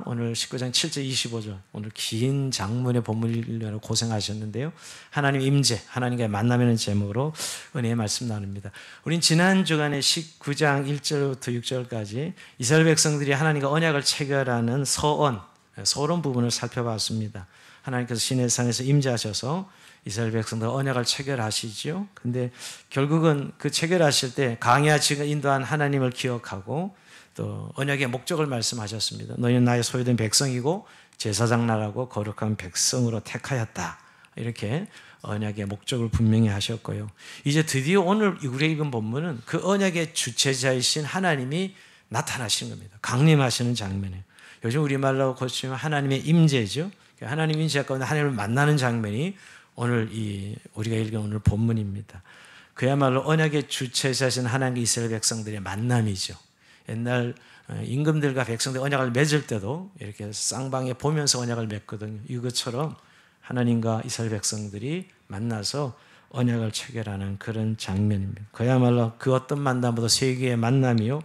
오늘 19장 7절 25절 오늘 긴 장문의 본문을 고생하셨는데요. 하나님 임재, 하나님과의 만남이라는 제목으로 은혜의 말씀 나눕니다. 우린 지난 주간에 19장 1절부터 6절까지 이스라엘 백성들이 하나님과 언약을 체결하는 서론 부분을 살펴봤습니다. 하나님께서 시내산에서 임재하셔서 이스라엘 백성들 언약을 체결하시죠. 근데 결국은 그 체결하실 때 강야 지금 인도한 하나님을 기억하고 또 언약의 목적을 말씀하셨습니다. 너희는 나의 소유된 백성이고 제사장 나라고 거룩한 백성으로 택하였다. 이렇게 언약의 목적을 분명히 하셨고요. 이제 드디어 오늘 우리가 읽은 본문은 그 언약의 주체자이신 하나님이 나타나시는 겁니다. 강림하시는 장면이에요. 요즘 우리말로 고치면 하나님의 임재죠. 하나님의 임재 가운데 하나님을 만나는 장면이 오늘 우리가 읽은 오늘 본문입니다. 그야말로 언약의 주체자이신 하나님과 이스라엘 백성들의 만남이죠. 옛날 임금들과 백성들 언약을 맺을 때도 이렇게 쌍방에 보면서 언약을 맺거든요. 이것처럼 하나님과 이스라엘 백성들이 만나서 언약을 체결하는 그런 장면입니다. 그야말로 그 어떤 만남보다 세계의 만남이요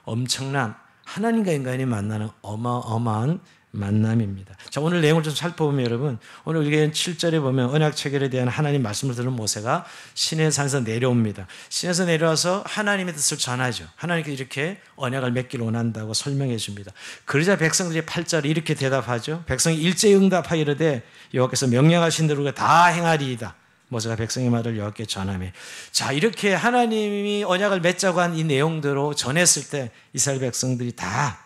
엄청난 하나님과 인간이 만나는 어마어마한 만남입니다. 자, 오늘 내용을 좀 살펴보면 여러분, 오늘 우리가 7절에 보면 언약 체결에 대한 하나님 말씀을 들은 모세가 시내산에서 내려옵니다. 시내에서 내려와서 하나님의 뜻을 전하죠. 하나님께 이렇게 언약을 맺기를 원한다고 설명해 줍니다. 그러자 백성들이 8절에 이렇게 대답하죠. 백성이 일제히 응답하여 이르되 여호와께서 명령하신 대로 우리가 다 행하리이다. 모세가 백성의 말을 여호와께 전하며, 자, 이렇게 하나님이 언약을 맺자고 한 이 내용대로 전했을 때 이스라엘 백성들이 다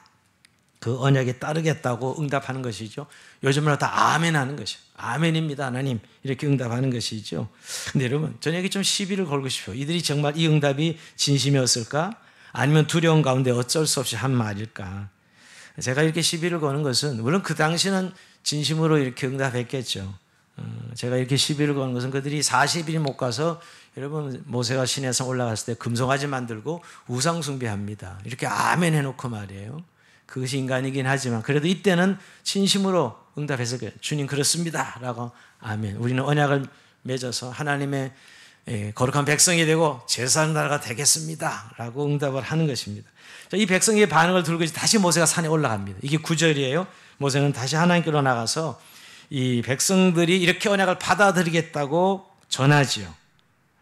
그 언약에 따르겠다고 응답하는 것이죠. 요즘은 다 아멘 하는 것이죠. 아멘입니다 하나님, 이렇게 응답하는 것이죠. 근데 여러분, 저녁에 좀 시비를 걸고 싶어요. 이들이 정말 이 응답이 진심이었을까? 아니면 두려움 가운데 어쩔 수 없이 한 말일까? 제가 이렇게 시비를 거는 것은 물론 그 당시는 진심으로 이렇게 응답했겠죠. 제가 이렇게 시비를 거는 것은 그들이 40일이 못 가서, 여러분, 모세가 시내산 올라갔을 때 금송아지 만들고 우상 숭배합니다. 이렇게 아멘 해놓고 말이에요. 그것이 인간이긴 하지만 그래도 이때는 진심으로 응답했을 거예요. 주님 그렇습니다 라고 아멘. 우리는 언약을 맺어서 하나님의 거룩한 백성이 되고 제사장 나라가 되겠습니다 라고 응답을 하는 것입니다. 이 백성의 반응을 들고 다시 모세가 산에 올라갑니다. 이게 9절이에요. 모세는 다시 하나님께로 나가서 이 백성들이 이렇게 언약을 받아들이겠다고 전하지요.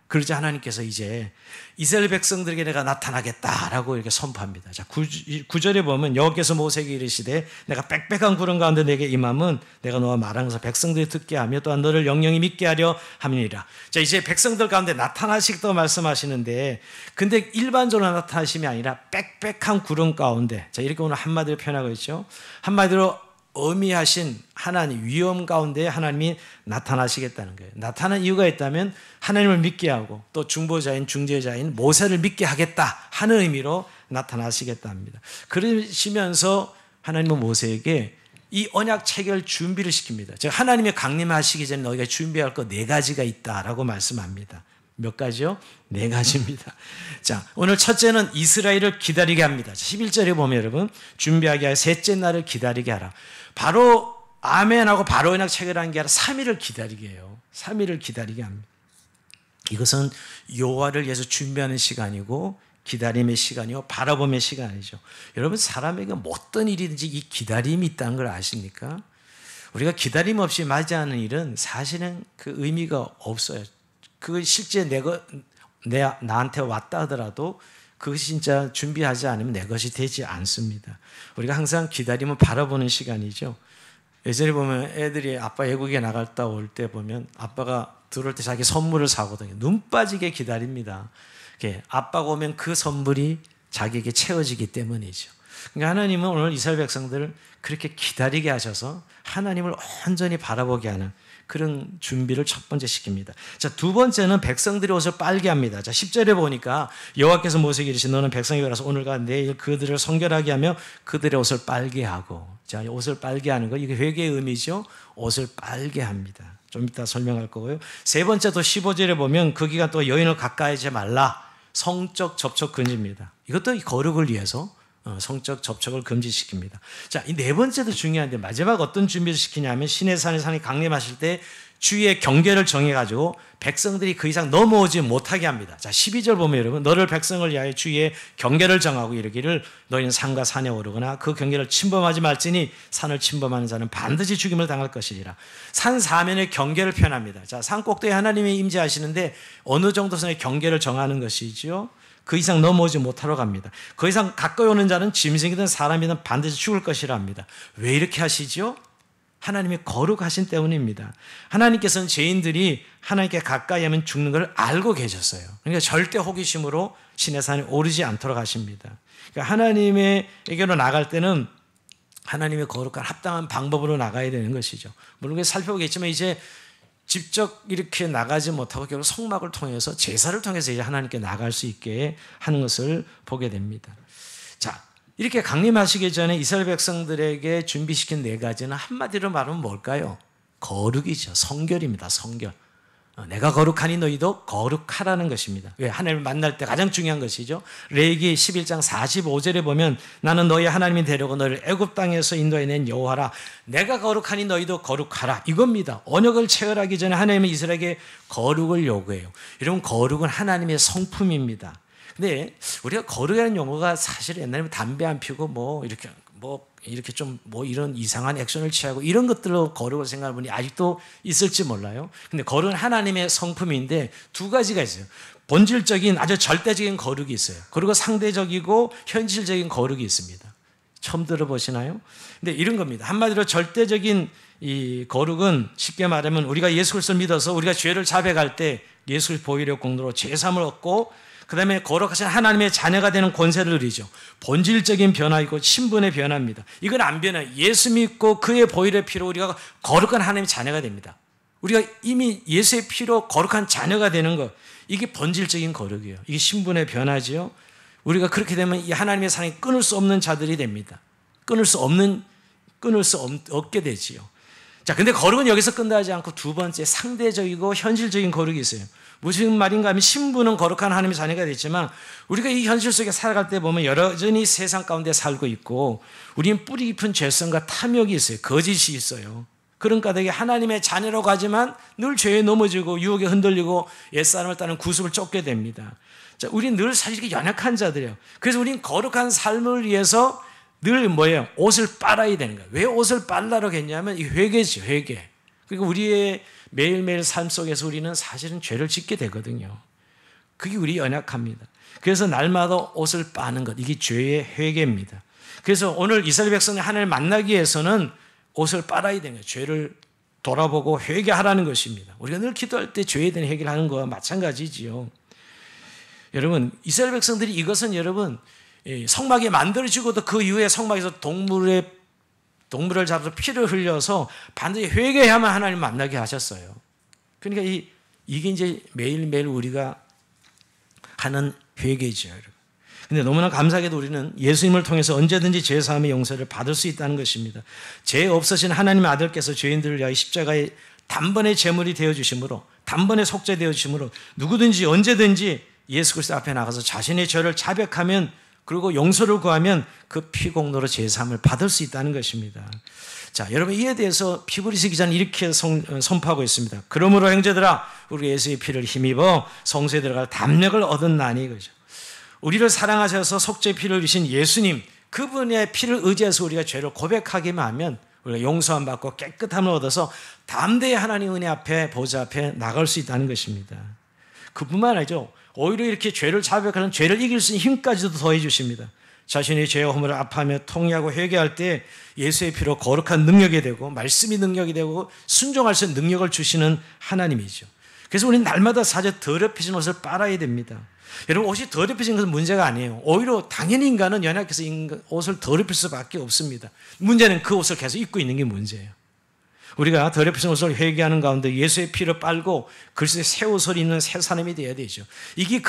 그러자 하나님께서 이제 이스라엘 백성들에게 내가 나타나겠다라고 이렇게 선포합니다. 자, 9절에 보면 여호와께서 모세에게 이르시되 내가 빽빽한 구름 가운데 내게 임함은 내가 너와 말한 것을 백성들이 듣게 하며 또한 너를 영영히 믿게 하려 함이니라. 자, 이제 백성들 가운데 나타나시겠다고 말씀하시는데, 근데 일반적으로 나타나심이 아니라 빽빽한 구름 가운데, 자, 이렇게 오늘 한마디로 표현하고 있죠. 한마디로 어미하신 하나님, 위험 가운데 하나님이 나타나시겠다는 거예요. 나타난 이유가 있다면 하나님을 믿게 하고 또 중보자인 중재자인 모세를 믿게 하겠다 하는 의미로 나타나시겠다 합니다. 그러시면서 하나님은 모세에게 이 언약 체결 준비를 시킵니다. 즉 하나님의 강림하시기 전에 너희가 준비할 거 4가지가 있다라고 말씀합니다. 몇 가지요? 4가지입니다. 자, 오늘 첫째는 이스라엘을 기다리게 합니다. 11절에 보면 여러분, 준비하게 하여 셋째 날을 기다리게 하라. 바로 아멘하고 바로 언약 체결한 게 아니라 3일을 기다리게 해요. 3일을 기다리게 합니다. 이것은 여호와를 위해서 준비하는 시간이고 기다림의 시간이고 바라봄의 시간이죠. 여러분, 사람에게 어떤 일이든지 이 기다림이 있다는 걸 아십니까? 우리가 기다림 없이 맞이하는 일은 사실은 그 의미가 없어요. 그 실제 나한테 왔다 하더라도 그것이 진짜 준비하지 않으면 내 것이 되지 않습니다. 우리가 항상 기다림은 바라보는 시간이죠. 예전에 보면 애들이 아빠 외국에 나갔다 올 때 보면 아빠가 들어올 때 자기 선물을 사거든요. 눈 빠지게 기다립니다. 아빠가 오면 그 선물이 자기에게 채워지기 때문이죠. 그러니까 하나님은 오늘 이스라엘 백성들을 그렇게 기다리게 하셔서 하나님을 온전히 바라보게 하는 그런 준비를 첫 번째 시킵니다. 자, 두 번째는 백성들이 옷을 빨게 합니다. 자, 10절에 보니까 여호와께서 모세에게 이르시되 너는 백성에게 가서 오늘과 내일 그들을 성결하게 하며 그들의 옷을 빨게 하고. 자, 옷을 빨게 하는 거, 이게 회개의 의미죠. 옷을 빨게 합니다. 좀 이따 설명할 거고요. 세 번째 또 15절에 보면 그 기간 또 여인을 가까이 하지 말라. 성적 접촉 금지입니다. 이것도 거룩을 위해서 성적 접촉을 금지시킵니다. 자, 이 네 번째도 중요한데 마지막 어떤 준비를 시키냐면 시내산에 산이 강림하실 때 주위의 경계를 정해가지고 백성들이 그 이상 넘어오지 못하게 합니다. 자, 12절 보면 여러분, 너를 백성을 위하여 주위에 경계를 정하고 이르기를 너희는 산과 산에 오르거나 그 경계를 침범하지 말지니 산을 침범하는 자는 반드시 죽임을 당할 것이리라. 산 사면의 경계를 표현합니다. 자, 산 꼭대기에 하나님이 임재하시는데 어느 정도 선의 경계를 정하는 것이지요. 그 이상 넘어오지 못하러 갑니다. 그 이상 가까이 오는 자는 짐승이든 사람이든 반드시 죽을 것이라 합니다. 왜 이렇게 하시죠? 하나님이 거룩하신 때문입니다. 하나님께서는 죄인들이 하나님께 가까이 하면 죽는 걸 알고 계셨어요. 그러니까 절대 호기심으로 시내산에 오르지 않도록 하십니다. 그러니까 하나님에게로 나갈 때는 하나님의 거룩한 합당한 방법으로 나가야 되는 것이죠. 물론 살펴보겠지만 이제 직접 이렇게 나가지 못하고 결국 성막을 통해서 제사를 통해서 이제 하나님께 나갈 수 있게 하는 것을 보게 됩니다. 자, 이렇게 강림하시기 전에 이스라엘 백성들에게 준비시킨 네 가지는 한마디로 말하면 뭘까요? 거룩이죠. 성결입니다. 성결. 내가 거룩하니 너희도 거룩하라는 것입니다. 왜? 하나님을 만날 때 가장 중요한 것이죠. 레위기 11장 45절에 보면 나는 너희 하나님이 되려고 너를 애굽 땅에서 인도해낸 여호와라. 내가 거룩하니 너희도 거룩하라. 이겁니다. 언약을 체결하기 전에 하나님은 이스라엘에게 거룩을 요구해요. 여러분, 거룩은 하나님의 성품입니다. 근데 우리가 거룩이라는 용어가 사실 옛날에 담배 안 피우고 이렇게 좀 이런 이상한 액션을 취하고 이런 것들로 거룩을 생각하는 분이 아직도 있을지 몰라요. 근데 거룩은 하나님의 성품인데 두 가지가 있어요. 본질적인 아주 절대적인 거룩이 있어요. 그리고 상대적이고 현실적인 거룩이 있습니다. 처음 들어보시나요? 근데 이런 겁니다. 한마디로 절대적인 이 거룩은 쉽게 말하면 우리가 예수 그리스도를 믿어서 우리가 죄를 자백할 때 예수의 보혈의 공로로 죄사함을 얻고 그 다음에 거룩하신 하나님의 자녀가 되는 권세를 누리죠. 본질적인 변화이고 신분의 변화입니다. 이건 안 변해요. 예수 믿고 그의 보혈의 피로 우리가 거룩한 하나님의 자녀가 됩니다. 우리가 이미 예수의 피로 거룩한 자녀가 되는 것, 이게 본질적인 거룩이에요. 이게 신분의 변화지요. 우리가 그렇게 되면 이 하나님의 사랑이 끊을 수 없는 자들이 됩니다. 끊을 수 없게 되지요. 자, 근데 거룩은 여기서 끝나지 않고 두 번째 상대적이고 현실적인 거룩이 있어요. 무슨 말인가 하면 신분은 거룩한 하나님의 자녀가 됐지만 우리가 이 현실 속에 살아갈 때 보면 여전히 세상 가운데 살고 있고 우리는 뿌리 깊은 죄성과 탐욕이 있어요. 거짓이 있어요. 그런 까닭에 하나님의 자녀라고 하지만 늘 죄에 넘어지고 유혹에 흔들리고 옛사람을 따르는 구습을 쫓게 됩니다. 자, 우리는 늘 사실 이렇게 연약한 자들이에요. 그래서 우리는 거룩한 삶을 위해서 늘 옷을 빨아야 되는 거예요. 왜 옷을 빨라고 했냐면 이 회개죠, 회개. 그러니까 우리의 매일매일 삶 속에서 우리는 사실은 죄를 짓게 되거든요. 그게 우리 연약합니다. 그래서 날마다 옷을 빠는 것, 이게 죄의 회개입니다. 그래서 오늘 이스라엘 백성이 하나님을 만나기 위해서는 옷을 빨아야 되는 거예요. 죄를 돌아보고 회개하라는 것입니다. 우리가 늘 기도할 때 죄에 대한 회개를 하는 거와 마찬가지지요. 여러분, 이스라엘 백성들이 이것은 여러분 성막이 만들어지고도 그 이후에 성막에서 동물을 잡아서 피를 흘려서 반드시 회개해야만 하나님 만나게 하셨어요. 그러니까 이게 이제 매일매일 우리가 하는 회개죠. 근데 너무나 감사하게도 우리는 예수님을 통해서 언제든지 죄 사함의 용서를 받을 수 있다는 것입니다. 죄 없으신 하나님의 아들께서 죄인들을 위하여 십자가에 단번에 제물이 되어주심으로, 단번에 속죄되어 주심으로 누구든지 언제든지 예수 그리스도 앞에 나가서 자신의 죄를 자백하면, 그리고 용서를 구하면 그 피공로로 제사함을 받을 수 있다는 것입니다. 자, 여러분, 이에 대해서 피브리스 기자는 이렇게 선포하고 있습니다. 그러므로 형제들아, 우리 예수의 피를 힘입어 성소에 들어갈 담력을 얻었나니, 이거죠. 우리를 사랑하셔서 속죄 피를 주신 예수님, 그분의 피를 의지해서 우리가 죄를 고백하기만 하면 우리가 용서함 받고 깨끗함을 얻어서 담대히 하나님 은혜 앞에, 보좌 앞에 나갈 수 있다는 것입니다. 그뿐만 아니죠. 오히려 이렇게 죄를 자백하는, 죄를 이길 수 있는 힘까지도 더해 주십니다. 자신의 죄와 허물을 아파하며 통회하고 회개할 때 예수의 피로 거룩한 능력이 되고, 말씀이 능력이 되고, 순종할 수 있는 능력을 주시는 하나님이죠. 그래서 우리는 날마다 사실 더럽혀진 옷을 빨아야 됩니다. 여러분, 옷이 더럽혀진 것은 문제가 아니에요. 오히려 당연히 인간은 연약해서 옷을 더럽힐 수밖에 없습니다. 문제는 그 옷을 계속 입고 있는 게 문제예요. 우리가 더럽혀진 옷을 회개하는 가운데 예수의 피를 빨고 그리스도의 새 옷을 입는 새 사람이 되어야 되죠. 이게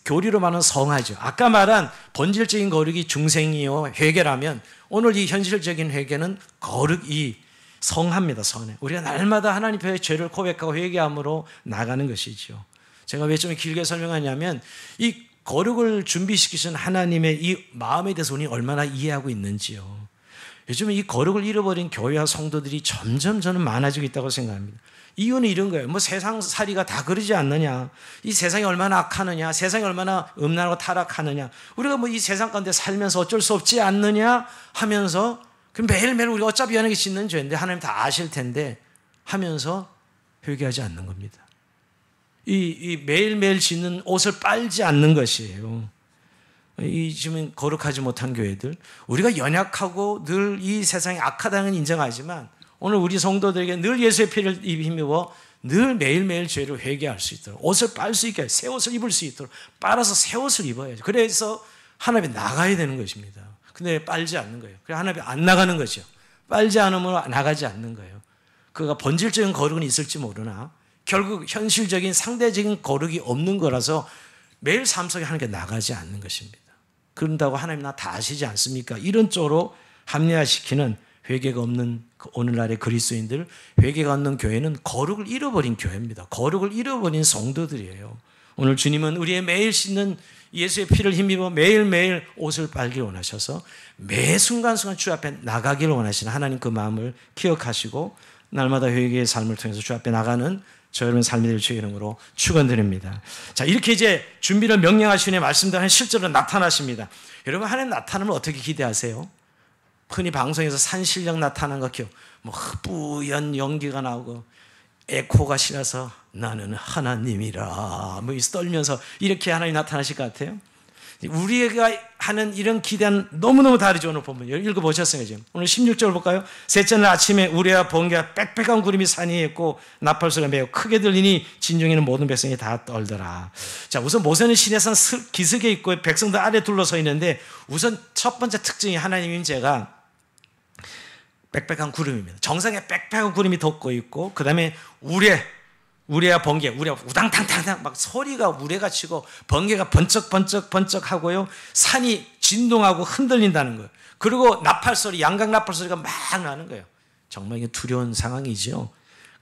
교리로 말하는 성화죠. 아까 말한 본질적인 거룩이 중생이요 회개라면, 오늘 이 현실적인 회개는 거룩이 성화입니다. 성화. 우리가 날마다 하나님 앞에 죄를 고백하고 회개함으로 나가는 것이죠. 제가 왜 좀 길게 설명하냐면, 이 거룩을 준비시키신 하나님의 이 마음에 대해서 우리는 얼마나 이해하고 있는지요. 요즘은 이 거룩을 잃어버린 교회와 성도들이 점점 저는 많아지고 있다고 생각합니다. 이유는 이런 거예요. 뭐 세상살이가 다 그러지 않느냐. 이 세상이 얼마나 악하느냐. 세상이 얼마나 음란하고 타락하느냐. 우리가 뭐 이 세상 가운데 살면서 어쩔 수 없지 않느냐 하면서 그럼 매일매일 우리가 어차피 하는 게 짓는 죄인데 하나님 다 아실 텐데 하면서 회개하지 않는 겁니다. 이 매일매일 짓는 옷을 빨지 않는 것이에요. 이 지금 거룩하지 못한 교회들, 우리가 연약하고 늘 이 세상이 악하다는 건 인정하지만 오늘 우리 성도들에게 늘 예수의 피를 힘입어 늘 매일매일 죄를 회개할 수 있도록 옷을 빨 수 있게, 새 옷을 입을 수 있도록 빨아서 새 옷을 입어야죠. 그래서 하나님이 나가야 되는 것입니다. 근데 빨지 않는 거예요. 그래서 하나님이 안 나가는 거죠. 빨지 않으면 나가지 않는 거예요. 그가 본질적인 거룩은 있을지 모르나 결국 현실적인 상대적인 거룩이 없는 거라서 매일 삶 속에 하나님께 나가지 않는 것입니다. 그런다고 하나님 나 다 아시지 않습니까? 이런 쪽으로 합리화시키는 회개가 없는 오늘날의 그리스도인들, 회개가 없는 교회는 거룩을 잃어버린 교회입니다. 거룩을 잃어버린 성도들이에요. 오늘 주님은 우리의 매일 씻는 예수의 피를 힘입어 매일매일 옷을 빨기를 원하셔서 매 순간순간 주 앞에 나가기를 원하시는 하나님 그 마음을 기억하시고 날마다 회개의 삶을 통해서 주 앞에 나가는 저 여러분 삶이 될 주의 이름으로 축원드립니다. 자, 이렇게 이제 준비를 명령하시는 말씀대로 실제로 나타나십니다. 여러분 하나님 나타나면 어떻게 기대하세요? 흔히 방송에서 산신령 나타난 거 기억, 뭐 뿌연 연기가 나오고 에코가 실어서 나는 하나님이라 뭐 떨면서 이렇게 하나님 나타나실 것 같아요. 우리가 하는 이런 기대는 너무너무 다르죠. 오늘 보면 읽어보셨어요 지금. 오늘 16절 볼까요? 셋째 날 아침에 우레와 번개와 빽빽한 구름이 산 위에 있고 나팔소리가 매우 크게 들리니 진중에는 모든 백성이 다 떨더라. 자, 우선 모세는 시내산 기슭에 있고 백성들 아래 둘러서 있는데 우선 첫 번째 특징이 하나님 임재가 빽빽한 구름입니다. 정상에 빽빽한 구름이 덮고 있고 그 다음에 우레와 번개, 우레가 우당탕탕탕 막 소리가 우레가 치고 번개가 번쩍번쩍 하고요. 산이 진동하고 흔들린다는 거예요. 그리고 나팔소리, 양각 나팔소리가 막 나는 거예요. 정말 이게 두려운 상황이죠.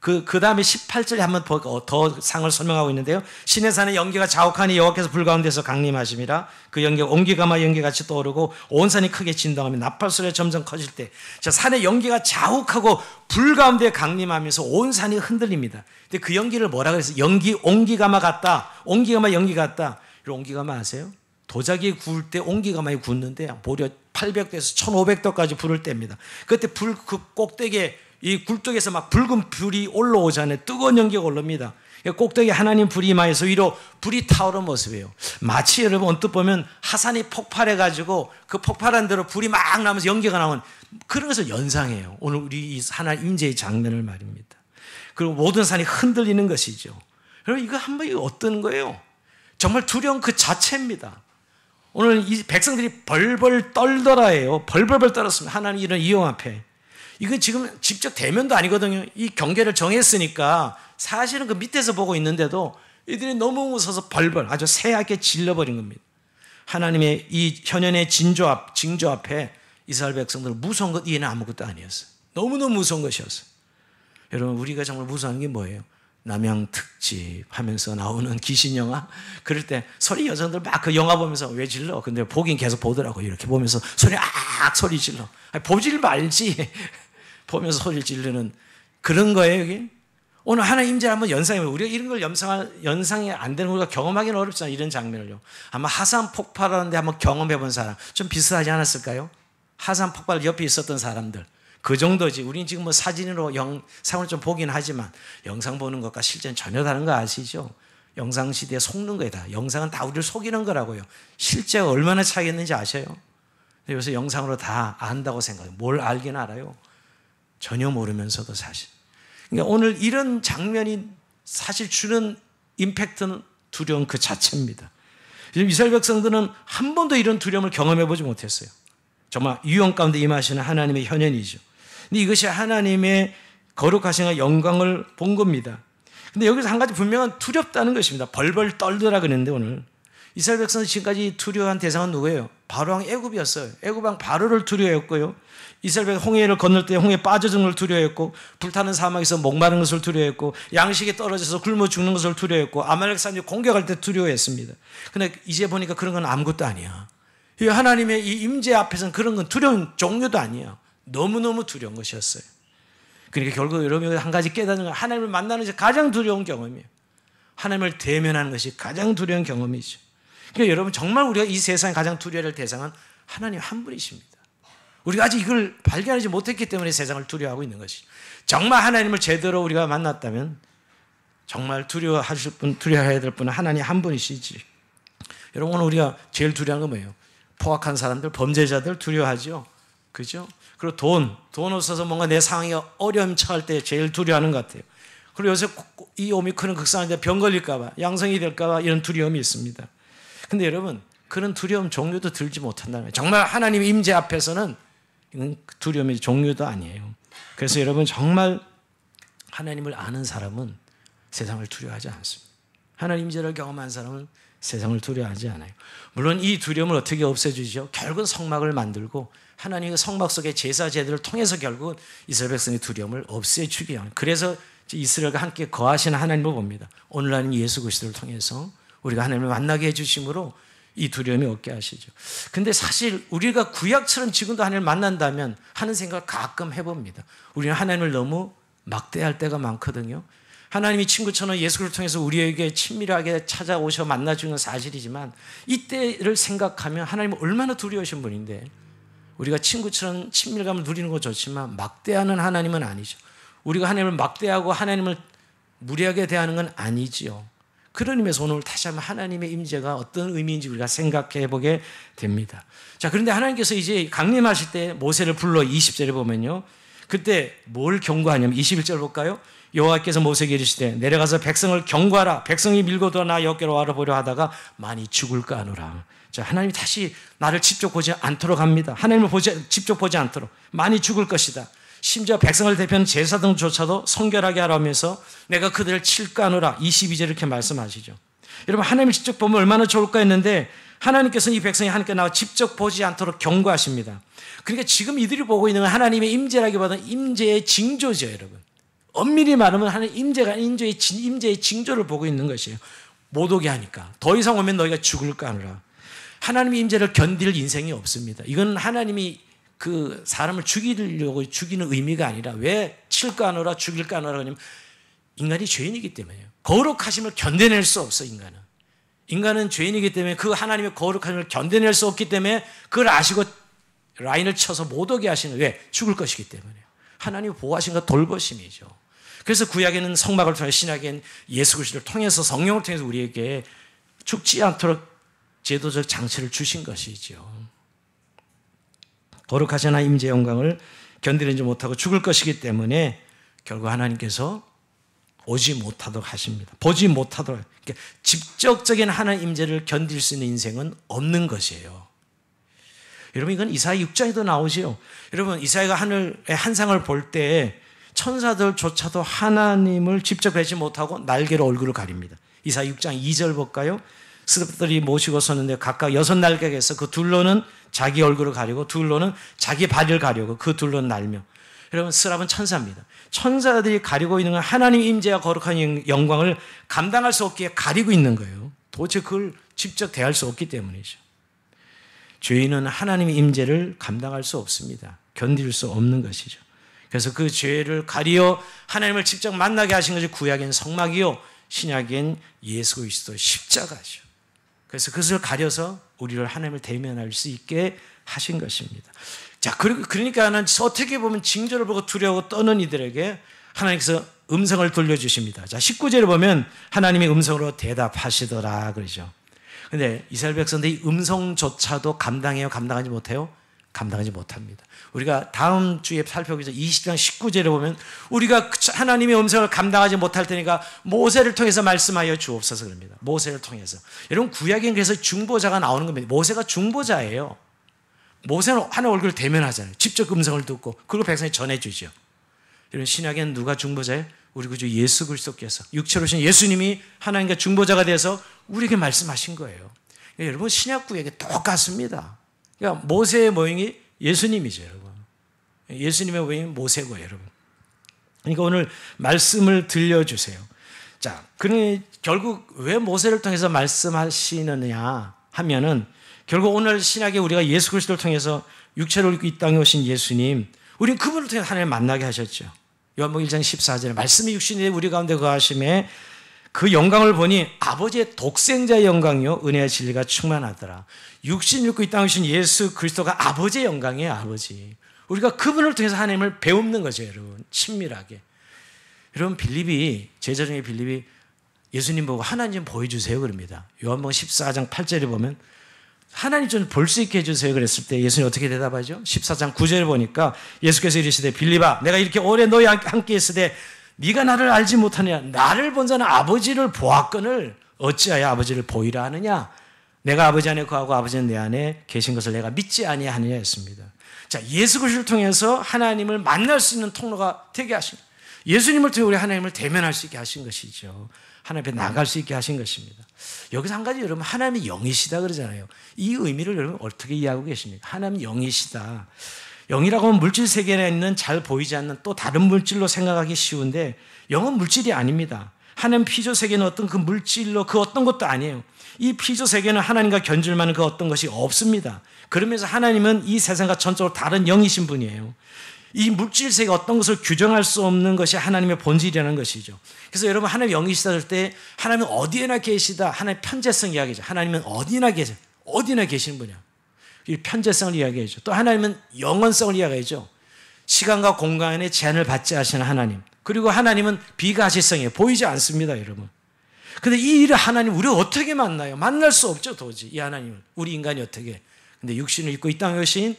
그 다음에 18절에 한번 더 상을 설명하고 있는데요. 시내산의 연기가 자욱하니 여호와께서 불 가운데서 강림하심이라. 그 연기가 옹기가마 연기같이 떠오르고 온 산이 크게 진동하며 나팔소리가 점점 커질 때 자, 산의 연기가 자욱하고 불 가운데 강림하면서 온 산이 흔들립니다. 근데 그 연기를 뭐라 그래서 옹기가마 같다. 옹기가마 연기 같다. 옹기가마 아세요? 도자기 구울 때 옹기가마에 굽는데 무려 800도에서 1500도까지 불을 뗍니다. 그때 불 그 꼭대기에 이 굴뚝에서 막 붉은 불이 올라오잖아요. 뜨거운 연기가 올라옵니다. 꼭대기에 하나님 불이 임하여서 위로 불이 타오르는 모습이에요. 마치 여러분 언뜻 보면 화산이 폭발해가지고 그 폭발한 대로 불이 막 나면서 연기가 나온 그런 것을 연상해요. 오늘 우리 이 하나님 임재의 장면을 말입니다. 그리고 모든 산이 흔들리는 것이죠. 여러분 이거 한번 어떤 거예요? 정말 두려운 그 자체입니다. 오늘 이 백성들이 벌벌 떨더라예요. 벌벌 떨었습니다. 하나님 이런 이용 앞에. 이건 지금 직접 대면도 아니거든요. 이 경계를 정했으니까 사실은 그 밑에서 보고 있는데도 이들이 너무 무서워서 벌벌 아주 새하얗게 질러버린 겁니다. 하나님의 이 현현의 징조 앞에 이스라엘 백성들은 무서운 것 이외에는 아무것도 아니었어요. 너무너무 무서운 것이었어요. 여러분 우리가 정말 무서운 게 뭐예요? 남양특집 하면서 나오는 귀신 영화 그럴 때 소리 여성들 막 그 영화 보면서 왜 질러? 근데 보긴 계속 보더라고. 이렇게 보면서 소리 질러. 아니, 보질 말지. 보면서 소리를 지르는 그런 거예요 여기? 오늘 하나님 임재를 한번 연상해보면 우리가 이런 걸 연상이 안 되는 우리가 경험하기는 어렵잖아요. 이런 장면을요. 아마 화산 폭발하는데 한번 경험해본 사람 좀 비슷하지 않았을까요? 화산 폭발 옆에 있었던 사람들 그 정도지. 우리는 지금 뭐 사진으로 영상을 좀 보긴 하지만 영상 보는 것과 실제는 전혀 다른 거 아시죠? 영상 시대에 속는 거다. 영상은 다 우리를 속이는 거라고요. 실제가 얼마나 차이가 있는지 아셔요? 요새 영상으로 다 안다고 생각해요. 뭘 알긴 알아요. 전혀 모르면서도 사실. 그러니까 오늘 이런 장면이 사실 주는 임팩트는 두려운 그 자체입니다. 이스라엘 백성들은 한 번도 이런 두려움을 경험해보지 못했어요. 정말 유형 가운데 임하시는 하나님의 현현이죠. 근데 이것이 하나님의 거룩하신 영광을 본 겁니다. 근데 여기서 한 가지 분명한 두렵다는 것입니다. 벌벌 떨더라 그랬는데 오늘 이스라엘 백성은 지금까지 두려워한 대상은 누구예요? 바로왕 애굽이었어요. 애굽왕 바로를 두려워했고요. 이스라엘 홍해를 건널 때 홍해 빠져 죽는 걸 두려워했고, 불타는 사막에서 목마른 것을 두려워했고, 양식이 떨어져서 굶어 죽는 것을 두려워했고, 아말렉 사람들이 공격할 때 두려워했습니다. 근데 이제 보니까 그런 건 아무것도 아니야. 이 하나님의 이 임재 앞에서는 그런 건 두려운 종류도 아니야. 너무너무 두려운 것이었어요. 그러니까 결국 여러분이 한 가지 깨닫는 건 하나님을 만나는 것이 가장 두려운 경험이에요. 하나님을 대면하는 것이 가장 두려운 경험이죠. 그러니까 여러분, 정말 우리가 이 세상에 가장 두려워할 대상은 하나님 한 분이십니다. 우리가 아직 이걸 발견하지 못했기 때문에 세상을 두려워하고 있는 것이죠. 정말 하나님을 제대로 우리가 만났다면 정말 두려워해야 될 분은 하나님 한 분이시지. 여러분, 오늘 우리가 제일 두려운 건 뭐예요? 포악한 사람들, 범죄자들 두려워하죠. 그죠? 그리고 돈 없어서 뭔가 내 상황이 어려움 처할 때 제일 두려워하는 것 같아요. 그리고 요새 이 오미크론 극성인데 병 걸릴까봐, 양성이 될까봐 이런 두려움이 있습니다. 근데 여러분, 그런 두려움 종류도 들지 못한다는 거예요. 정말 하나님의 임재 앞에서는 이건 두려움의 종류도 아니에요. 그래서 여러분, 정말 하나님을 아는 사람은 세상을 두려워하지 않습니다. 하나님 임재를 경험한 사람은 세상을 두려워하지 않아요. 물론 이 두려움을 어떻게 없애주죠? 결국은 성막을 만들고 하나님의 성막 속의 제사 제도를 통해서 결국 이스라엘 백성의 두려움을 없애주게 하는, 그래서 이스라엘과 함께 거하시는 하나님을 봅니다. 오늘날 예수 그리스도를 통해서 우리가 하나님을 만나게 해주심으로 이 두려움이 없게 하시죠. 근데 사실 우리가 구약처럼 지금도 하나님을 만난다면 하는 생각을 가끔 해봅니다. 우리는 하나님을 너무 막대할 때가 많거든요. 하나님이 친구처럼 예수 그리스도를 통해서 우리에게 친밀하게 찾아오셔 만나주는 사실이지만, 이때를 생각하면 하나님은 얼마나 두려우신 분인데, 우리가 친구처럼 친밀감을 누리는 건 좋지만 막대하는 하나님은 아니죠. 우리가 하나님을 막대하고 하나님을 무례하게 대하는 건 아니지요. 그런 의미에서 오늘 다시 한번 하나님의 임재가 어떤 의미인지 우리가 생각해 보게 됩니다. 자, 그런데 하나님께서 이제 강림하실 때 모세를 불러 20절에 보면요, 그때 뭘 경고하냐면 21절 볼까요? 여호와께서 모세에게 이르시되 내려가서 백성을 경고하라. 백성이 밀고 들어 나 여호와께로 와라 보려 하다가 많이 죽을까 하노라. 자, 하나님이 다시 나를 직접 보지 않도록 합니다. 하나님을 직접 보지 않도록 많이 죽을 것이다. 심지어 백성을 대표하는 제사장조차도 성결하게 하라면서 내가 그들을 칠까 하노라. 22절 이렇게 말씀하시죠. 여러분, 하나님을 직접 보면 얼마나 좋을까 했는데 하나님께서는 이 백성이 하나님께 나와 직접 보지 않도록 경고하십니다. 그러니까 지금 이들이 보고 있는 건 하나님의 임재라기보다는 임재의 징조죠, 여러분. 엄밀히 말하면 하나님 임재가 임재의 징조를 보고 있는 것이에요. 못 오게 하니까. 더 이상 오면 너희가 죽을까 하노라. 하나님의 임재를 견딜 인생이 없습니다. 이건 하나님이 그 사람을 죽이려고 죽이는 의미가 아니라, 왜 칠까 하노라 죽일까 하노라 하냐면 인간이 죄인이기 때문에요. 거룩하심을 견뎌낼 수 없어. 인간은 죄인이기 때문에 그 하나님의 거룩하심을 견뎌낼 수 없기 때문에 그걸 아시고 라인을 쳐서 못 오게 하시는, 왜? 죽을 것이기 때문에. 하나님이 보호하신 것 돌보심이죠. 그래서 구약에는 성막을 통해, 신약에는 예수 그리스도를 통해서 성령을 통해서 우리에게 죽지 않도록 제도적 장치를 주신 것이죠. 거룩하신 하나님 임재의 영광을 견디지 못하고 죽을 것이기 때문에 결국 하나님께서 오지 못하도록 하십니다. 보지 못하도록. 그러니까 직접적인 하나님 임재를 견딜 수 있는 인생은 없는 것이에요. 여러분, 이건 이사야 6장에도 나오지요. 여러분, 이사야가 하늘의 한상을 볼 때 천사들조차도 하나님을 직접 뵈지 못하고 날개로 얼굴을 가립니다. 이사야 6장 2절 볼까요? 스들이 모시고 섰는데 각각 6날개가 있어 그 둘로는 자기 얼굴을 가리고 둘로는 자기 발을 가리고 그 둘로는 날며. 여러분, 스랍은 천사입니다. 천사들이 가리고 있는 건 하나님의 임재와 거룩한 영광을 감당할 수 없기에 가리고 있는 거예요. 도대체 그걸 직접 대할 수 없기 때문이죠. 죄인은 하나님의 임재를 감당할 수 없습니다. 견딜 수 없는 것이죠. 그래서 그 죄를 가리어 하나님을 직접 만나게 하신 것이 구약엔 성막이요, 신약엔 예수 그리스도 십자가죠. 그래서 그것을 가려서 우리를 하나님을 대면할 수 있게 하신 것입니다. 자, 그러니까는 어떻게 보면 징조를 보고 두려워 떠는 이들에게 하나님께서 음성을 돌려주십니다. 자, 19절에 보면 하나님의 음성으로 대답하시더라 그러죠. 근데 이스라엘 백성들이 음성조차도 감당해요? 감당하지 못해요? 감당하지 못합니다. 우리가 다음 주에 살펴보죠. 20장 19절에 보면 우리가 하나님의 음성을 감당하지 못할 테니까 모세를 통해서 말씀하여 주옵소서 그럽니다. 모세를 통해서. 여러분, 구약엔 그래서 중보자가 나오는 겁니다. 모세가 중보자예요. 모세는 하나님 얼굴을 대면하잖아요. 직접 음성을 듣고 그리고 백성이 전해주죠. 여러분, 신약엔 누가 중보자예요? 우리 구주 예수 그리스도께서 육체로 오신 예수님이 하나님과 중보자가 돼서 우리에게 말씀하신 거예요. 여러분, 신약 구약이 똑같습니다. 그러니까 모세의 모형이 예수님이죠, 여러분. 예수님의 모형이 모세고, 여러분. 그러니까 오늘 말씀을 들려주세요. 자, 그러니 결국 왜 모세를 통해서 말씀하시느냐 하면은 결국 오늘 신약에 우리가 예수 그리스도를 통해서 육체를 입고 이 땅에 오신 예수님, 우리는 그분을 통해서 하나님을 만나게 하셨죠. 요한복음 1장 14절에 말씀이 육신이 우리 가운데 거하심에 그 영광을 보니 아버지의 독생자의 영광이요 은혜와 진리가 충만하더라. 육신 입고 이 땅에 오신 예수 그리스도가 아버지의 영광이에요. 아버지. 우리가 그분을 통해서 하나님을 배우는 거죠, 여러분. 친밀하게. 여러분, 빌립이, 제자 중에 빌립이 예수님 보고 하나님 보여주세요 그럽니다. 요한복음 14장 8절에 보면 하나님 좀 볼 수 있게 해주세요 그랬을 때 예수님이 어떻게 대답하죠? 14장 9절에 보니까 예수께서 이르시되 빌립아 내가 이렇게 오래 너희와 함께 있으되 네가 나를 알지 못하느냐. 나를 본 자는 아버지를 보았거늘 어찌하여 아버지를 보이라 하느냐. 내가 아버지 안에 거하고 아버지는 내 안에 계신 것을 내가 믿지 아니하느냐 했습니다. 자, 예수 그리스도를 통해서 하나님을 만날 수 있는 통로가 되게 하신 거예요. 예수님을 통해 우리 하나님을 대면할 수 있게 하신 것이죠. 하나님 앞에 나갈 수 있게 하신 것입니다. 여기서 한 가지 여러분, 하나님이 영이시다 그러잖아요. 이 의미를 여러분 어떻게 이해하고 계십니까? 하나님 영이시다. 영이라고 하면 물질 세계에 있는 잘 보이지 않는 또 다른 물질로 생각하기 쉬운데 영은 물질이 아닙니다. 하나님 피조 세계는 어떤 그 물질로 그 어떤 것도 아니에요. 이 피조 세계는 하나님과 견줄 만한 그 어떤 것이 없습니다. 그러면서 하나님은 이 세상과 전적으로 다른 영이신 분이에요. 이 물질 세계 어떤 것을 규정할 수 없는 것이 하나님의 본질이라는 것이죠. 그래서 여러분 하나님 영이시다 할 때 하나님은 어디에나 계시다. 하나님의 편재성 이야기죠. 하나님은 어디나 계세요. 어디나 계시는 분이야. 이 편재성을 이야기하죠. 또 하나님은 영원성을 이야기하죠. 시간과 공간에 제한을 받지 않으시는 하나님. 그리고 하나님은 비가시성이에요. 보이지 않습니다, 여러분. 근데 이 일을 하나님 우리가 어떻게 만나요? 만날 수 없죠, 도저히. 이 하나님을. 우리 인간이 어떻게. 근데 육신을 입고 이 땅에 오신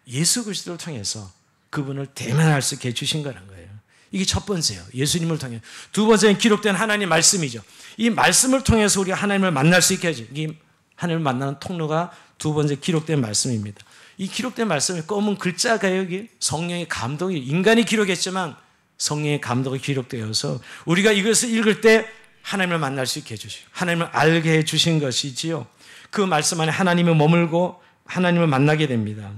예수 그리스도를 통해서 그분을 대면할 수 있게 해주신 거란 거예요. 이게 첫 번째예요. 예수님을 통해. 두 번째는 기록된 하나님 말씀이죠. 이 말씀을 통해서 우리가 하나님을 만날 수 있게 해줘. 이 하나님을 만나는 통로가 두 번째 기록된 말씀입니다. 이 기록된 말씀이 검은 글자가 여기 성령의 감동이, 인간이 기록했지만 성령의 감동이 기록되어서 우리가 이것을 읽을 때 하나님을 만날 수 있게 해주시고 하나님을 알게 해주신 것이지요. 그 말씀 안에 하나님이 머물고 하나님을 만나게 됩니다.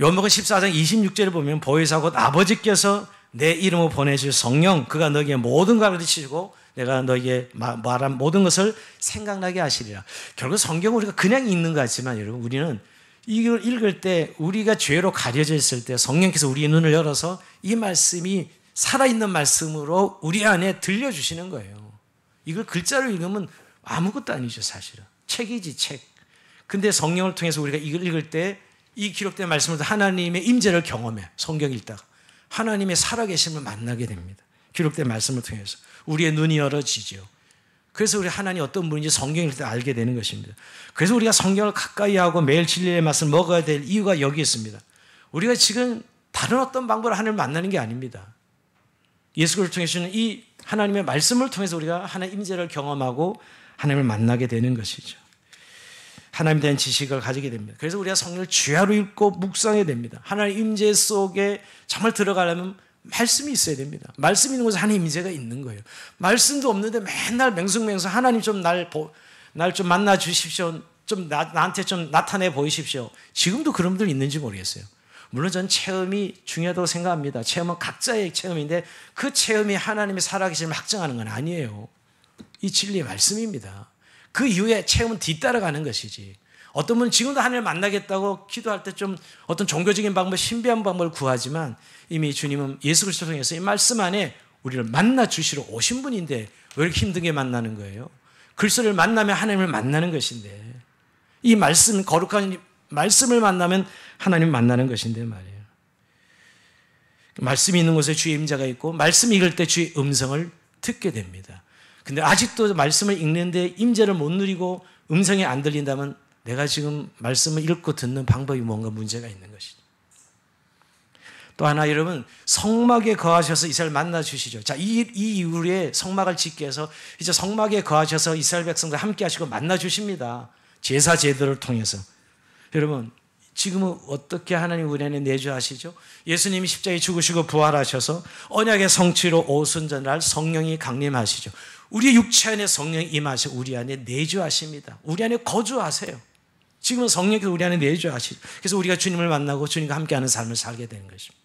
요한복음 14장 26절에 보면 보혜사 곧 아버지께서 내 이름으로 보내실 성령 그가 너에게 모든 걸 가르치시고 내가 너에게 말한 모든 것을 생각나게 하시리라. 결국 성경은 우리가 그냥 읽는 것 같지만 여러분 우리는 이걸 읽을 때 우리가 죄로 가려져 있을 때 성령께서 우리의 눈을 열어서 이 말씀이 살아있는 말씀으로 우리 안에 들려주시는 거예요. 이걸 글자로 읽으면 아무것도 아니죠, 사실은. 책이지, 책. 근데 성령을 통해서 우리가 이걸 읽을 때 이 기록된 말씀으로 하나님의 임재를 경험해. 성경 읽다가 하나님의 살아계심을 만나게 됩니다. 기록된 말씀을 통해서 우리의 눈이 열어지죠. 그래서 우리 하나님이 어떤 분인지 성경 읽을 때 알게 되는 것입니다. 그래서 우리가 성경을 가까이 하고 매일 진리의 말씀을 먹어야 될 이유가 여기 있습니다. 우리가 지금 다른 어떤 방법으로 하나님을 만나는 게 아닙니다. 예수 그리스도를 통해서는 이 하나님의 말씀을 통해서 우리가 하나님의 임재를 경험하고 하나님을 만나게 되는 것이죠. 하나님에 대한 지식을 가지게 됩니다. 그래서 우리가 성경을 주야로 읽고 묵상해야 됩니다. 하나님의 임재 속에 정말 들어가려면 말씀이 있어야 됩니다. 말씀이 있는 곳에 하나님의 임재가 있는 거예요. 말씀도 없는데 맨날 맹숭맹숭 하나님 좀 날 좀 만나 주십시오. 좀 나한테 좀 나타내 보이십시오. 지금도 그런 분들 있는지 모르겠어요. 물론 저는 체험이 중요하다고 생각합니다. 체험은 각자의 체험인데 그 체험이 하나님의 살아계심을 확증하는 건 아니에요. 이 진리의 말씀입니다. 그 이후에 체험은 뒤따라가는 것이지. 어떤 분은 지금도 하나님을 만나겠다고 기도할 때 좀 어떤 종교적인 방법, 신비한 방법을 구하지만 이미 주님은 예수 그리스도를 통해서 이 말씀 안에 우리를 만나 주시러 오신 분인데 왜 이렇게 힘들게 만나는 거예요? 그리스도를 만나면 하나님을 만나는 것인데 이 말씀, 거룩한 말씀을 만나면 하나님을 만나는 것인데 말이에요. 말씀이 있는 곳에 주의 임재가 있고 말씀 읽을 때 주의 음성을 듣게 됩니다. 근데 아직도 말씀을 읽는데 임재를 못 누리고 음성이 안 들린다면 내가 지금 말씀을 읽고 듣는 방법이 뭔가 문제가 있는 것이죠. 또 하나 여러분 성막에 거하셔서 이스라엘 만나 주시죠. 자, 이 이후에 성막을 짓게 해서 이제 성막에 거하셔서 이스라엘 백성들 함께 하시고 만나 주십니다. 제사 제도를 통해서. 여러분 지금은 어떻게 하나님 우리 안에 내주하시죠? 예수님이 십자가에 죽으시고 부활하셔서 언약의 성취로 오순절날 성령이 강림하시죠. 우리 육체 안에 성령이 임하셔 우리 안에 내주하십니다. 우리 안에 거주하세요. 지금은 성령께서 우리 안에 내주어 하시죠. 그래서 우리가 주님을 만나고 주님과 함께하는 삶을 살게 되는 것입니다.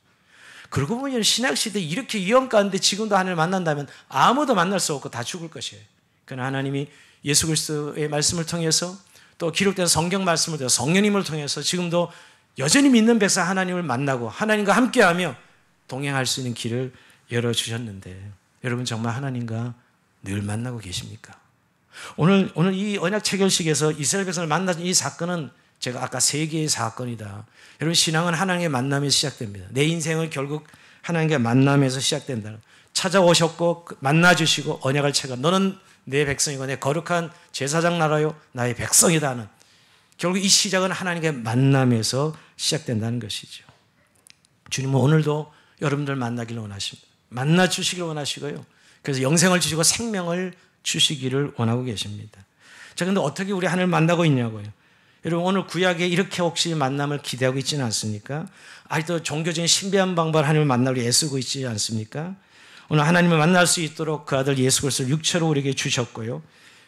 그러고 보면 신약시대 이렇게 위험 가운데 지금도 하나님을 만난다면 아무도 만날 수 없고 다 죽을 것이에요. 그러나 하나님이 예수 그리스도의 말씀을 통해서 또 기록된 성경 말씀을 통해서 성령님을 통해서 지금도 여전히 믿는 백성 하나님을 만나고 하나님과 함께하며 동행할 수 있는 길을 열어주셨는데 여러분 정말 하나님과 늘 만나고 계십니까? 오늘 이 언약 체결식에서 이스라엘 백성을 만난 이 사건은 제가 아까 세 개의 사건이다. 여러분 신앙은 하나님의 만남에서 시작됩니다. 내 인생은 결국 하나님과 만남에서 시작된다. 찾아오셨고 만나주시고 언약을 체결. 너는 내 백성이고 내 거룩한 제사장 나라요 나의 백성이다 하는 결국 이 시작은 하나님의 만남에서 시작된다는 것이죠. 주님은 오늘도 여러분들 만나기를 원하십니다. 만나 주시기를 원하시고요. 그래서 영생을 주시고 생명을 주시기를 원하고 계십니다. 자, 근데 어떻게 우리 하나님을 만나고 있냐고요. 여러분 오늘 구약에 이렇게 혹시 만남을 기대하고 있지는 않습니까? 아직도 종교적인 신비한 방법으로 하나님을 만나려 애쓰고 있지 않습니까? 오늘 하나님을 만날 수 있도록 그 아들 예수 그리스도를 육체로 우리에게 주셨고요.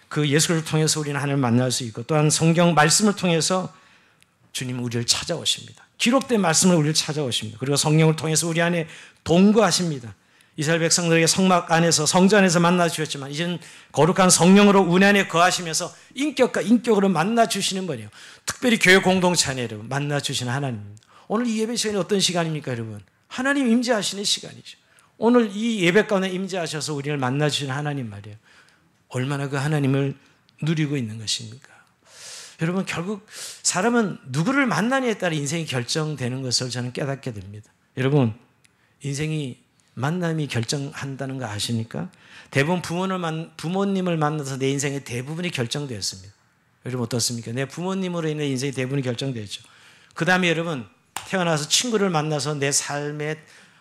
그 예수 그리스도를 통해서 우리는 하나님을 만날 수 있고 또한 성경 말씀을 통해서 주님은 우리를 찾아오십니다. 기록된 말씀을 우리를 찾아오십니다. 그리고 성령을 통해서 우리 안에 동거하십니다. 이스라엘 백성들에게 성막 안에서 성전 안에서 만나 주셨지만 이제는 거룩한 성령으로 우리 안에 거하시면서 인격과 인격으로 만나 주시는 분이에요. 특별히 교회 공동체 안에 여러분 만나 주시는 하나님입니다. 오늘 이 예배 시간이 어떤 시간입니까 여러분? 하나님 임재하시는 시간이죠. 오늘 이 예배 가운데 임재하셔서 우리를 만나 주시는 하나님 말이에요. 얼마나 그 하나님을 누리고 있는 것입니까? 여러분 결국 사람은 누구를 만나냐에 따라 인생이 결정되는 것을 저는 깨닫게 됩니다. 여러분 인생이 만남이 결정한다는 거 아십니까? 대부분 부모님을 만나서 내 인생의 대부분이 결정되었습니다. 여러분 어떻습니까? 내 부모님으로 인해 인생의 대부분이 결정되었죠. 그 다음에 여러분 태어나서 친구를 만나서 내 삶의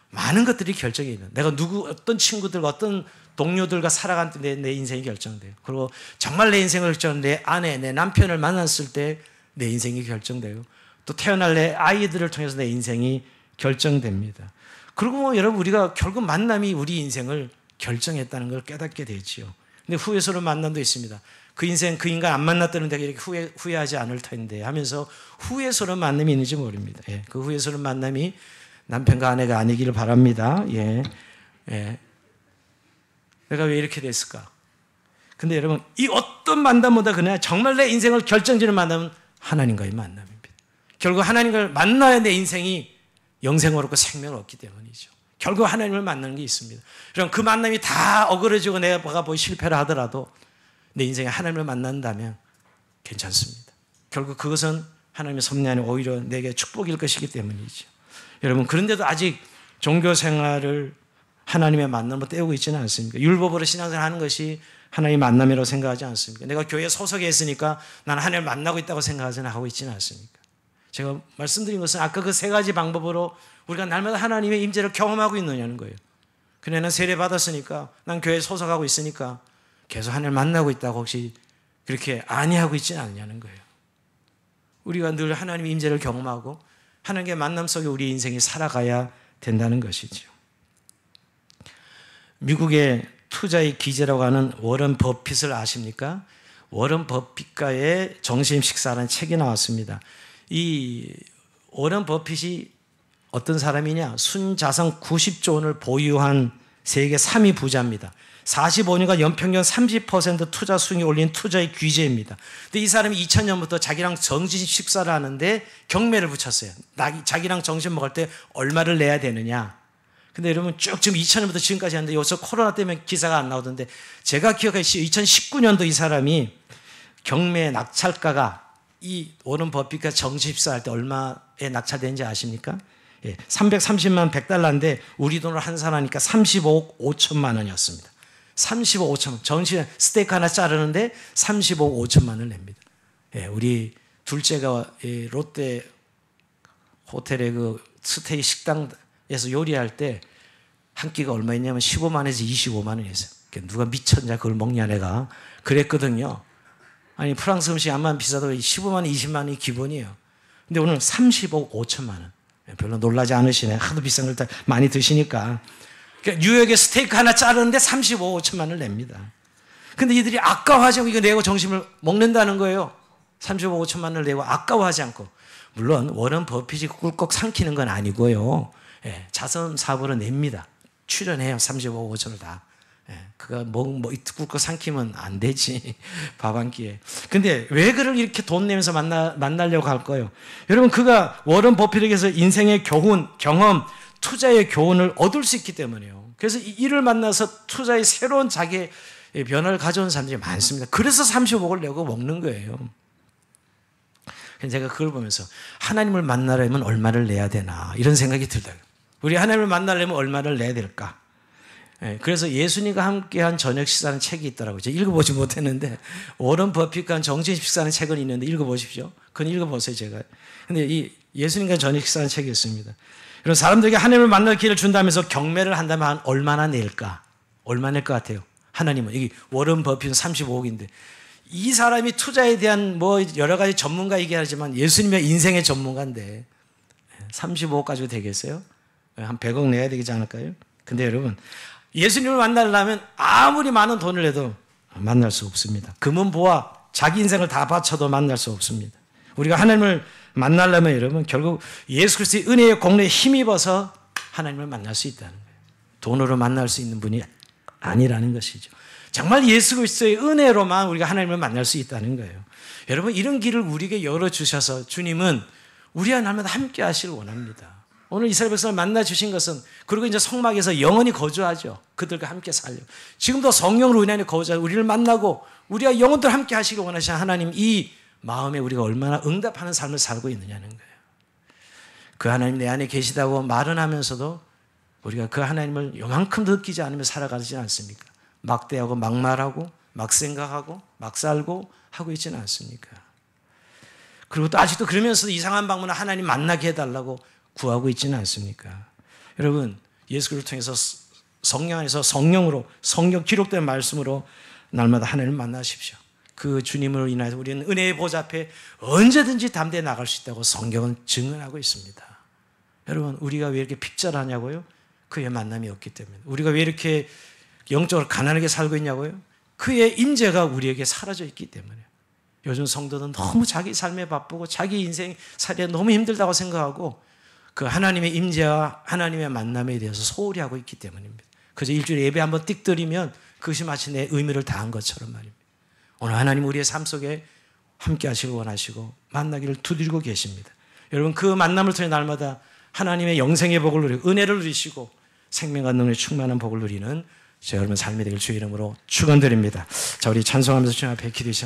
많은 것들이 결정이 있는 내가 어떤 친구들과 어떤 동료들과 살아갈 때 내 인생이 결정돼요. 그리고 정말 내 인생을 결정하는 내 아내, 내 남편을 만났을 때 내 인생이 결정돼요. 또 태어날 내 아이들을 통해서 내 인생이 결정됩니다. 그리고 뭐 여러분 우리가 결국 만남이 우리 인생을 결정했다는 걸 깨닫게 되지요. 근데 후회스러운 만남도 있습니다. 그 인간 안 만났다는 데가 이렇게 후회하지 않을 텐데 하면서 후회스러운 만남이 있는지 모릅니다. 예, 그 후회스러운 만남이 남편과 아내가 아니기를 바랍니다. 예, 예. 내가 왜 이렇게 됐을까? 근데 여러분 이 어떤 만남보다 그냥 정말 내 인생을 결정짓는 만남은 하나님과의 만남입니다. 결국 하나님을 만나야 내 인생이 영생을 얻고 생명을 얻기 때문이죠. 결국 하나님을 만나는 게 있습니다. 그럼 그 만남이 다 어그러지고 내가 실패를 하더라도 내 인생에 하나님을 만난다면 괜찮습니다. 결국 그것은 하나님의 섭리 안에 오히려 내게 축복일 것이기 때문이죠. 여러분 그런데도 아직 종교 생활을 하나님의 만남으로 때우고 있지는 않습니까? 율법으로 신앙생활 하는 것이 하나님의 만남이라고 생각하지 않습니까? 내가 교회에 소속해 있으니까 나는 하나님을 만나고 있다고 생각하지는 하고 있지는 않습니까? 제가 말씀드린 것은 아까 그 세 가지 방법으로 우리가 날마다 하나님의 임재를 경험하고 있느냐는 거예요. 그래 난 세례 받았으니까 난 교회에 소속하고 있으니까 계속 하나님을 만나고 있다고 혹시 그렇게 아니하고 있지는 않냐는 거예요. 우리가 늘 하나님의 임재를 경험하고 하나님의 만남 속에 우리 인생이 살아가야 된다는 것이죠. 미국의 투자의 기재라고 하는 워런 버핏을 아십니까? 워런 버핏과의 점심 식사라는 책이 나왔습니다. 이 워런 버핏이 어떤 사람이냐? 순자산 90조 원을 보유한 세계 3위 부자입니다. 45년간 연평균 30% 투자 수익이 올린 투자의 귀재입니다. 근데 이 사람이 2000년부터 자기랑 점심 식사를 하는데 경매를 붙였어요. 자기랑 점심 먹을 때 얼마를 내야 되느냐. 근데 여러분 쭉 지금 2000년부터 지금까지 하는데 여기서 코로나 때문에 기사가 안 나오던데 제가 기억해 2019년도 이 사람이 경매 낙찰가가 이 워런 버핏과 점심 식사할 때 얼마에 낙찰되는지 아십니까? 예, 330만 100달러인데 우리 돈으로 환산하니까 35억 5천만 원이었습니다. 35억 5천만. 점심 스테이크 하나 자르는데 35억 5천만 원을 냅니다. 예, 우리 둘째가 롯데 호텔의 그 스테이 식당에서 요리할 때 한 끼가 얼마였냐면 15만 원에서 25만 원이었어요. 누가 미쳤냐 그걸 먹냐 내가 그랬거든요. 아니 프랑스 음식 암만 비싸도 15만 원 20만 원이 기본이에요. 근데 오늘 35억 5천만 원. 별로 놀라지 않으시네. 하도 비싼 걸 많이 드시니까. 그러니까 뉴욕에 스테이크 하나 자르는데 35억 5천만 원을 냅니다. 근데 이들이 아까워하지 않고 이거 내고 점심을 먹는다는 거예요. 35억 5천만을 내고 아까워하지 않고, 물론 워런 버핏이 꿀꺽 삼키는 건 아니고요. 예, 자선 사업으로 냅니다. 출연해요. 35억 5천을 다. 예, 그가 꿀꺽 삼키면 안 되지. 밥 한 끼에. 근데 왜 그를 이렇게 돈 내면서 만나려고 할까요? 여러분, 그가 워런 버핏에게서 인생의 교훈, 경험, 투자의 교훈을 얻을 수 있기 때문이에요. 그래서 이를 만나서 투자의 새로운 자기의 변화를 가져온 사람들이 많습니다. 그래서 35억을 내고 먹는 거예요. 제가 그걸 보면서 하나님을 만나려면 얼마를 내야 되나 이런 생각이 들더라고요. 우리 하나님을 만나려면 얼마를 내야 될까? 그래서 예수님과 함께한 저녁 식사는 책이 있더라고요. 제가 읽어보지 못했는데 워런 버핏과 한 정신식 식사는 책은 있는데 읽어보십시오. 그건 읽어보세요. 제가. 근데 이 예수님과 저녁 식사는 책이 있습니다. 그럼 사람들에게 하나님을 만날 기회를 준다면서 경매를 한다면 얼마나 낼까? 얼마 낼 것 같아요? 하나님은. 여기 워런 버핏은 35억인데 이 사람이 투자에 대한 여러 가지 전문가 얘기하지만 예수님의 인생의 전문가인데 35억 가지고 되겠어요? 한 100억 내야 되지 않을까요? 근데 여러분, 예수님을 만나려면 아무리 많은 돈을 내도 만날 수 없습니다. 금은 보아 자기 인생을 다 바쳐도 만날 수 없습니다. 우리가 하나님을 만나려면 여러분 결국 예수 그리스도의 은혜의 공로에 힘입어서 하나님을 만날 수 있다는 거예요. 돈으로 만날 수 있는 분이 아니라는 것이죠. 정말 예수 그리스도의 은혜로만 우리가 하나님을 만날 수 있다는 거예요. 여러분, 이런 길을 우리에게 열어주셔서 주님은 우리와 날마다 함께 하시길 원합니다. 오늘 이스라엘 백성을 만나 주신 것은, 그리고 이제 성막에서 영원히 거주하죠. 그들과 함께 살려. 지금도 성령으로 인하여 거주하고 우리를 만나고 우리와 영원토록 함께 하시길 원하시는 하나님, 이 마음에 우리가 얼마나 응답하는 삶을 살고 있느냐는 거예요. 그 하나님 내 안에 계시다고 말은 하면서도 우리가 그 하나님을 요만큼 느끼지 않으며 살아가지 않습니까? 막대하고 막 말하고 막 생각하고 막 살고 하고 있지는 않습니까? 그리고 또 아직도 그러면서도 이상한 방문을 하나님 만나게 해달라고 구하고 있지는 않습니까? 여러분, 예수 그리스도를 통해서 성령 안에서 성령으로, 성령 기록된 말씀으로 날마다 하나님을 만나십시오. 그 주님으로 인하여서 우리는 은혜의 보좌 앞에 언제든지 담대히 나갈 수 있다고 성경은 증언하고 있습니다. 여러분, 우리가 왜 이렇게 핍절하냐고요? 그의 만남이 없기 때문에. 우리가 왜 이렇게 영적으로 가난하게 살고 있냐고요? 그의 임재가 우리에게 사라져 있기 때문에. 요즘 성도는 너무 자기 삶에 바쁘고 자기 인생 살이가 너무 힘들다고 생각하고 그 하나님의 임재와 하나님의 만남에 대해서 소홀히 하고 있기 때문입니다. 그저 일주일에 예배 한번 띡 드리면 그것이 마치 내 의미를 다한 것처럼 말입니다. 오늘 하나님 우리의 삶 속에 함께 하시고 원하시고 만나기를 두드리고 계십니다. 여러분, 그 만남을 통해 날마다 하나님의 영생의 복을 누리고 은혜를 누리시고 생명과 능력에 충만한 복을 누리는 제 여러분 삶이 되길 주의 이름으로 축원드립니다. 자, 우리 찬송하면서 주님 앞에 기도하시면